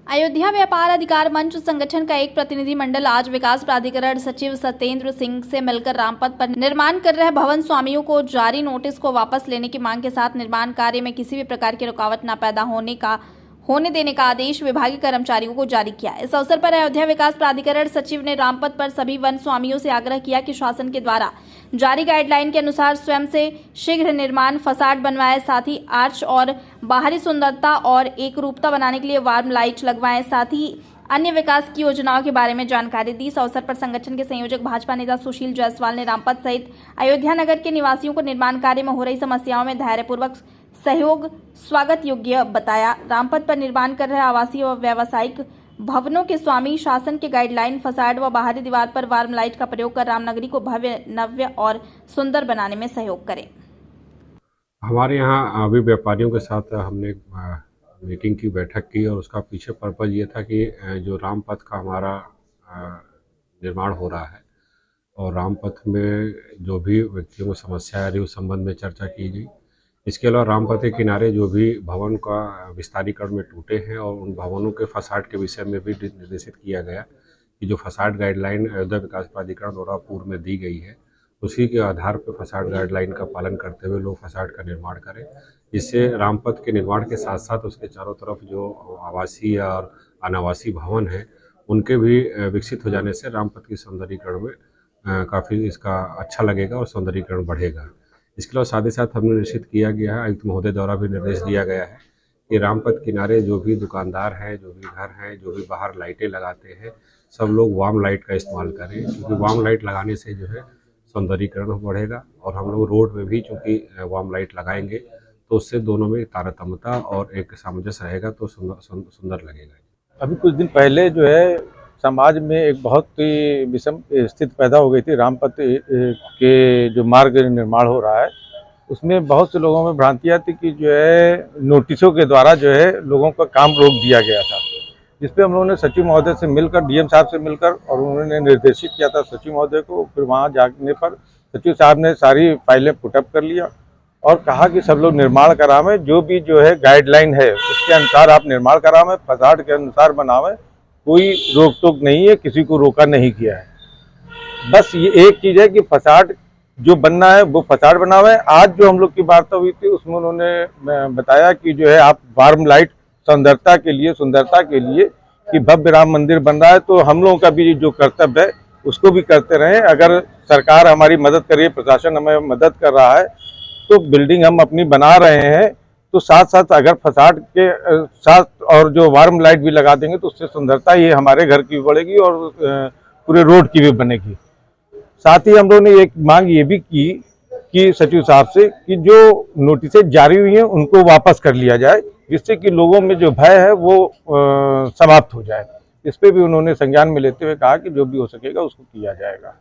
अयोध्या व्यापार अधिकार मंच संगठन का एक प्रतिनिधिमंडल आज विकास प्राधिकरण सचिव सत्येंद्र सिंह से मिलकर रामपथ पर निर्माण कर रहे भवन स्वामियों को जारी नोटिस को वापस लेने की मांग के साथ निर्माण कार्य में किसी भी प्रकार की रुकावट न पैदा होने देने का आदेश विभागीय कर्मचारियों को जारी किया। इस अवसर पर अयोध्या विकास प्राधिकरण सचिव ने रामपथ पर सभी वन स्वामियों से आग्रह किया कि शासन के द्वारा जारी गाइडलाइन के अनुसार स्वयं से शीघ्र निर्माण फसाड बनवाएं, साथ ही आर्च और बाहरी सुंदरता और एक रूपता बनाने के लिए वार्म लाइट लगवाएं, साथ ही अन्य विकास की योजनाओं के बारे में जानकारी दी। इस अवसर पर संगठन के संयोजक भाजपा नेता सुशील जायसवाल ने रामपथ सहित अयोध्या नगर के निवासियों को निर्माण कार्य में हो रही समस्याओं में धैर्यपूर्वक सहयोग स्वागत योग्य बताया। रामपथ पर निर्माण कर रहे आवासीय व व्यावसायिक भवनों के स्वामी शासन के गाइडलाइन फसाड व बाहरी दीवार पर वार्म लाइट का प्रयोग कर रामनगरी को भव्य, नव्य और सुंदर बनाने में सहयोग करें। हमारे यहाँ अभी व्यापारियों के साथ हमने मीटिंग की, बैठक की और उसका पीछे पर्पज़ ये था कि जो रामपथ का हमारा निर्माण हो रहा है और रामपथ में जो भी व्यक्तियों को समस्या आ रही उस संबंध में चर्चा की गई। इसके अलावा रामपथ के किनारे जो भी भवन का विस्तारीकरण में टूटे हैं और उन भवनों के फसाड के विषय में भी निर्देशित किया गया कि जो फसाड गाइडलाइन अयोध्या विकास प्राधिकरण द्वारा पूर्व में दी गई है उसी के आधार पर फसाड गाइडलाइन का पालन करते हुए लोग फसाड का निर्माण करें, जिससे रामपथ के निर्माण के साथ साथ उसके चारों तरफ जो आवासीय और अनावासीय भवन हैं उनके भी विकसित हो जाने से रामपथ की सौंदर्यीकरण में काफ़ी इसका अच्छा लगेगा और सौंदर्यीकरण बढ़ेगा। इसके अलावा साथ ही साथ हमने निश्चित किया गया है, आयुक्त महोदय द्वारा भी निर्देश दिया गया है कि रामपथ किनारे जो भी दुकानदार हैं, जो भी घर हैं, जो भी बाहर लाइटें लगाते हैं, सब लोग वार्म लाइट का इस्तेमाल करें, क्योंकि वार्म लाइट लगाने से जो है सौंदर्यीकरण बढ़ेगा और हम लोग रोड में भी चूँकि वार्म लाइट लगाएंगे तो उससे दोनों में तारतम्यता और एक सामंजस्य रहेगा तो सुंदर लगेगा। अभी कुछ दिन पहले जो है समाज में एक बहुत ही विषम स्थिति पैदा हो गई थी। रामपथ के जो मार्ग निर्माण हो रहा है उसमें बहुत से लोगों में भ्रांतियाँ थी कि जो है नोटिसों के द्वारा जो है लोगों का काम रोक दिया गया था, जिस पे हम लोगों ने सचिव महोदय से मिलकर, डीएम साहब से मिलकर और उन्होंने निर्देशित किया था सचिव महोदय को। फिर वहाँ जाने पर सचिव साहब ने सारी फाइलें पुटअप कर लिया और कहा कि सब लोग निर्माण करावें, जो भी जो है गाइडलाइन है उसके अनुसार आप निर्माण करावें, फसाड के अनुसार बनावें, कोई रोक टोक नहीं है, किसी को रोका नहीं किया है। बस ये एक चीज़ है कि फसाड जो बनना है वो फसाड बनावे। आज जो हम लोग की वार्ता हुई थी उसमें उन्होंने बताया कि जो है आप वार्म लाइट सुंदरता के लिए कि भव्य राम मंदिर बन रहा है, तो हम लोगों का भी जो कर्तव्य है उसको भी करते रहें। अगर सरकार हमारी मदद कर रही है, प्रशासन हमें मदद कर रहा है, तो बिल्डिंग हम अपनी बना रहे हैं, तो साथ साथ अगर फसाड के साथ और जो वार्म लाइट भी लगा देंगे तो उससे सुंदरता ये हमारे घर की भी बढ़ेगी और पूरे रोड की भी बनेगी। साथ ही हम लोगों ने एक मांग ये भी की कि सचिव साहब से कि जो नोटिसें जारी हुई हैं उनको वापस कर लिया जाए, जिससे कि लोगों में जो भय है वो समाप्त हो जाए। इस पे भी उन्होंने संज्ञान में लेते हुए कहा कि जो भी हो सकेगा उसको किया जाएगा।